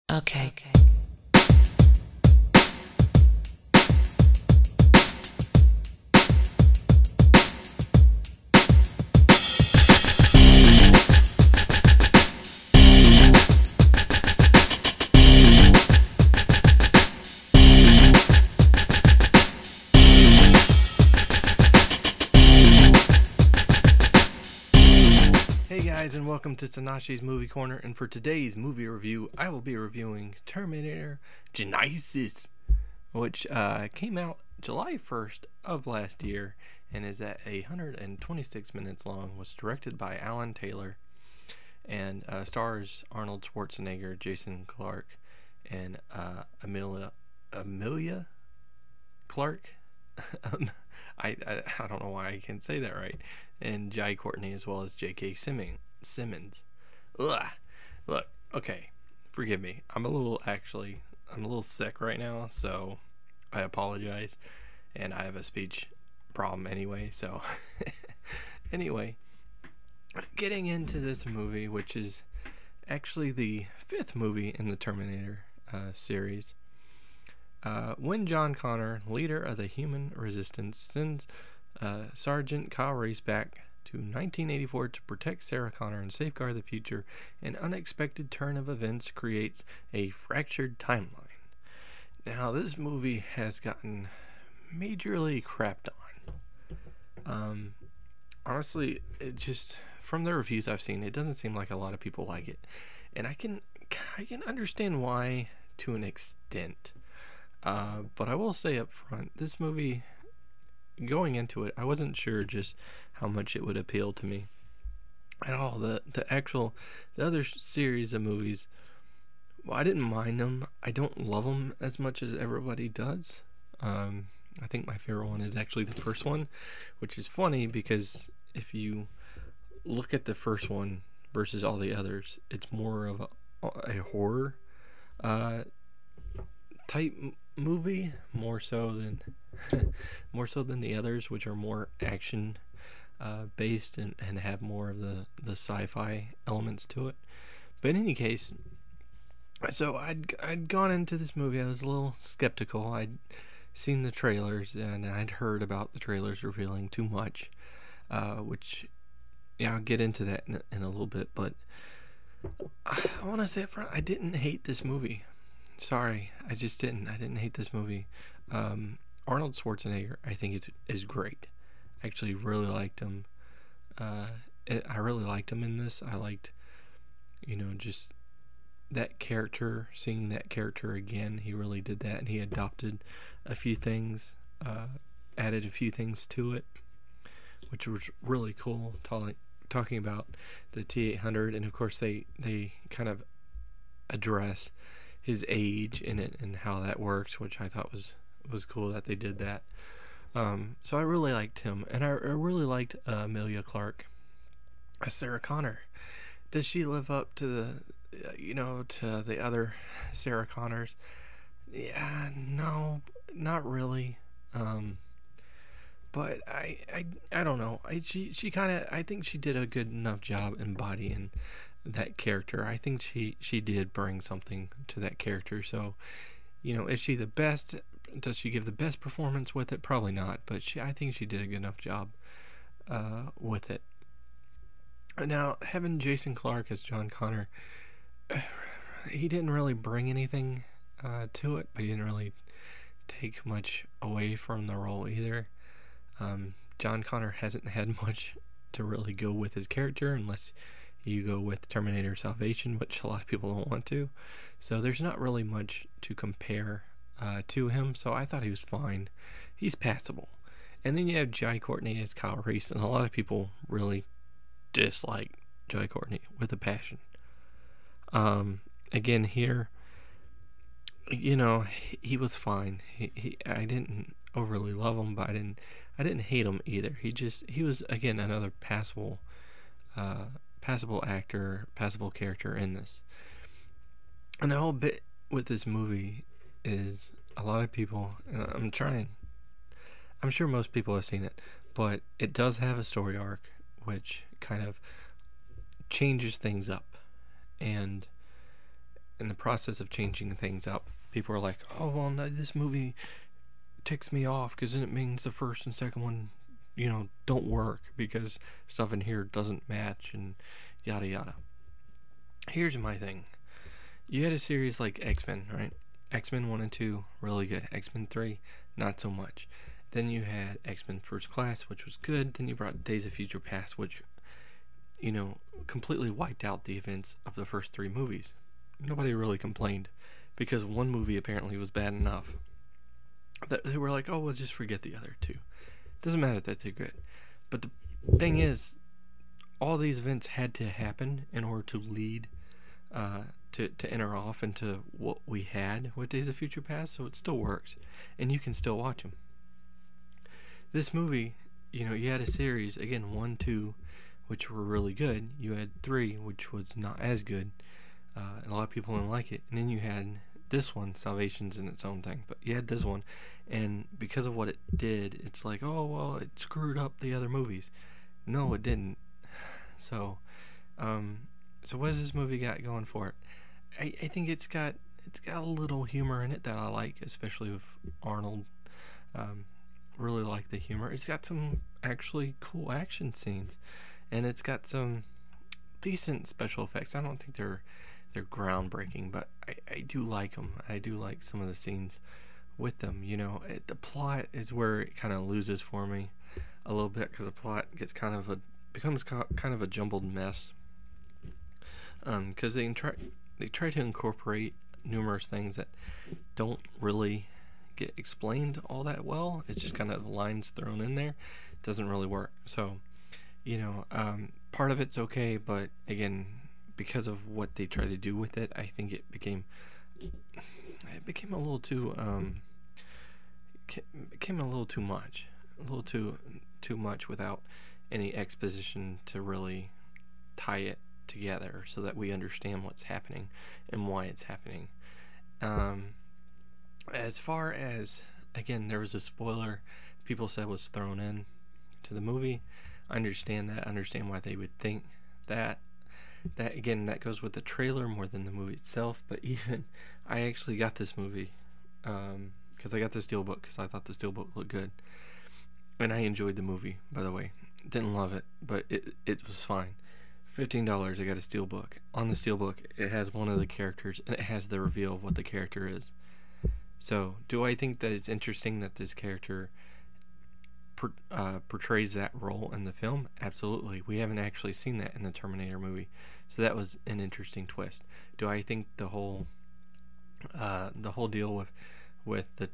Okay. Hey guys, and welcome to Tnashi's Movie Corner, and for today's movie review, I will be reviewing Terminator Genisys, which came out July 1st of last year, and is at 126 minutes long, was directed by Alan Taylor, and stars Arnold Schwarzenegger, Jason Clarke, and Amelia Clark. I don't know why I can't say that right. And Jai Courtney, as well as J.K. Simmons. Ugh. Look, okay, forgive me. I'm a little sick right now, so I apologize. And I have a speech problem anyway, so anyway, getting into this movie, which is actually the 5th movie in the Terminator series. When John Connor, leader of the human resistance, sends Sergeant Kyle Reese back to 1984 to protect Sarah Connor and safeguard the future, an unexpected turn of events creates a fractured timeline. Now, this movie has gotten majorly crapped on. Honestly, it just, from the reviews I've seen, it doesn't seem like a lot of people like it, and I can understand why to an extent. But I will say up front, this movie, going into it, I wasn't sure just how much it would appeal to me at all. The other series of movies, well, I didn't mind them. I don't love them as much as everybody does. I think my favorite one is actually the first one, which is funny because if you look at the first one versus all the others, it's more of a horror type movie, more so than the others, which are more action based and have more of the sci-fi elements to it. But in any case, so I'd gone into this movie, I was a little skeptical. I'd seen the trailers and I'd heard about the trailers revealing too much, which, yeah, I'll get into that in a little bit. But I want to say up front, I didn't hate this movie. Sorry, I just didn't. I didn't hate this movie. Arnold Schwarzenegger, I think, is great. I actually really liked him. I really liked him in this. I liked, just that character, seeing that character again. He really did that, and he adopted a few things, added a few things to it, which was really cool. Talking about the T-800, and of course they kind of address his age in it and how that works, which I thought was cool that they did that. So I really liked him, and I really liked Amelia Clark as Sarah Connor. Does she live up to the other Sarah Connors? Yeah, no, not really. But I don't know. She kind of, I think she did a good enough job embodying that character. I think she did bring something to that character. So, is she the best? Does she give the best performance with it? Probably not, but I think she did a good enough job with it. Now, having Jason Clarke as John Connor, he didn't really bring anything to it, but he didn't really take much away from the role either. John Connor hasn't had much to really go with his character, unless you go with Terminator Salvation, which a lot of people don't want to. So there's not really much to compare to him, so I thought he was fine. He's passable. And then you have Jai Courtney as Kyle Reese, and a lot of people really dislike Jai Courtney with a passion. Again, here, he was fine. I didn't overly love him, but I didn't hate him either. He was, again, another passable actor, passable character in this. And the whole bit with this movie is a lot of people, and I'm sure most people have seen it, but it does have a story arc which kind of changes things up. And in the process of changing things up, people are like, oh, well, no, this movie ticks me off because then it means the first and second one, don't work because stuff in here doesn't match and yada yada. Here's my thing. You had a series like X-Men, right? X-Men 1 and 2, really good. X-Men 3, not so much. Then you had X-Men First Class, which was good. Then you brought Days of Future Past, which, completely wiped out the events of the first 3 movies. Nobody really complained because one movie apparently was bad enough that they were like, oh, we'll just forget the other 2. Doesn't matter that they're good. But the thing is, all these events had to happen in order to lead to enter off into what we had with Days of Future Past, so it still works, and you can still watch them. This movie, you had a series, again, 1, 2, which were really good. You had 3, which was not as good, and a lot of people didn't like it, and then you had this one, Salvation's in its own thing, but you had this one, and because of what it did, it's like, oh, well, it screwed up the other movies. No, it didn't. So what has this movie got going for it? I think it's got a little humor in it that I like, especially with Arnold. Really like the humor. It's got some actually cool action scenes, and it's got some decent special effects. I don't think they're groundbreaking, but I do like them. I do like some of the scenes with them. The plot is where it kind of loses for me a little bit, because the plot gets becomes kind of a jumbled mess. Because they try to incorporate numerous things that don't really get explained all that well. It's just kind of lines thrown in there. It doesn't really work. So, part of it's okay, but again, because of what they try to do with it, I think it became a little too much, too much without any exposition to really tie it together so that we understand what's happening and why it's happening. As far as, again, there was a spoiler people said was thrown in to the movie. I understand that. I understand why they would think that. That, again, that goes with the trailer more than the movie itself. But even, I actually got this movie because I got the Steelbook because I thought the Steelbook looked good. And I enjoyed the movie, by the way. Didn't love it, but it was fine. $15, I got a Steelbook. On the Steelbook, it has one of the characters, and it has the reveal of what the character is. So, do I think that it's interesting that this character portrays that role in the film? Absolutely. We haven't actually seen that in the Terminator movie, so that was an interesting twist. Do I think the whole deal with the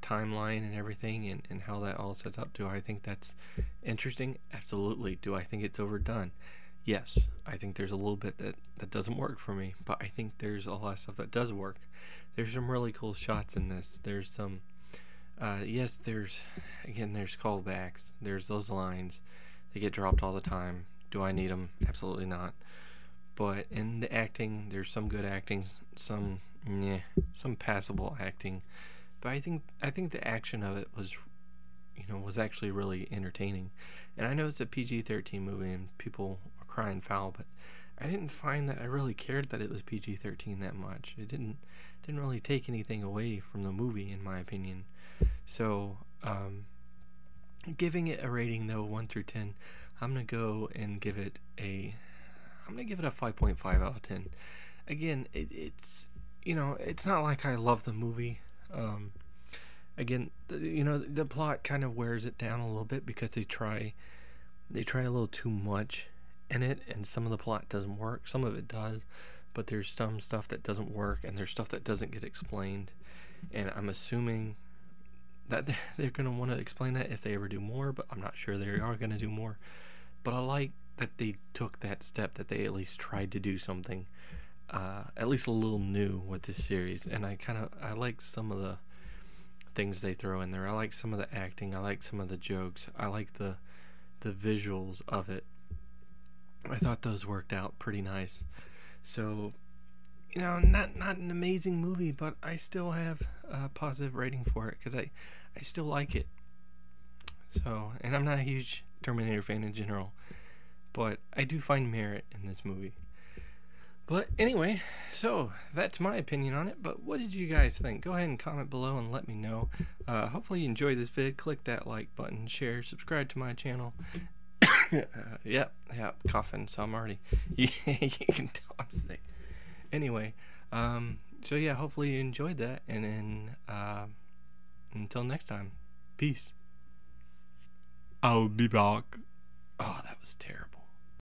timeline and everything and how that all sets up, do I think that's interesting? Absolutely. Do I think it's overdone? Yes. I think there's a little bit that doesn't work for me, but I think there's a lot of stuff that does work. There's some really cool shots in this. There's some there's callbacks. There's those lines. They get dropped all the time. Do I need them? Absolutely not. But in the acting, there's some good acting, some passable acting. But I think the action of it was actually really entertaining. And I know it's a PG-13 movie and people are crying foul, but I didn't find that I really cared that it was PG-13 that much. It didn't really take anything away from the movie, in my opinion. So, giving it a rating though, 1 through 10, I'm gonna go and give it a 5.5 out of 10. Again, it's not like I love the movie. Again, the plot kind of wears it down a little bit because they try a little too much in it, and some of the plot doesn't work. Some of it does, but there's some stuff that doesn't work, and there's stuff that doesn't get explained. And I'm assuming that they're going to want to explain that if they ever do more, but I'm not sure they are going to do more. But I like that they took that step, that they at least tried to do something, at least a little new with this series. And I like some of the things they throw in there. I like some of the acting. I like some of the jokes. I like the visuals of it. I thought those worked out pretty nice. So, not an amazing movie, but I still have a positive rating for it because I still like it. So, and I'm not a huge Terminator fan in general, but I do find merit in this movie. But anyway, so that's my opinion on it. But what did you guys think? Go ahead and comment below and let me know. Hopefully you enjoyed this vid. Click that like button, share, subscribe to my channel. Yeah, coughing. So I'm already. You can tell I'm sick. Anyway, so yeah, hopefully you enjoyed that. And then until next time, peace. I'll be back. Oh, that was terrible.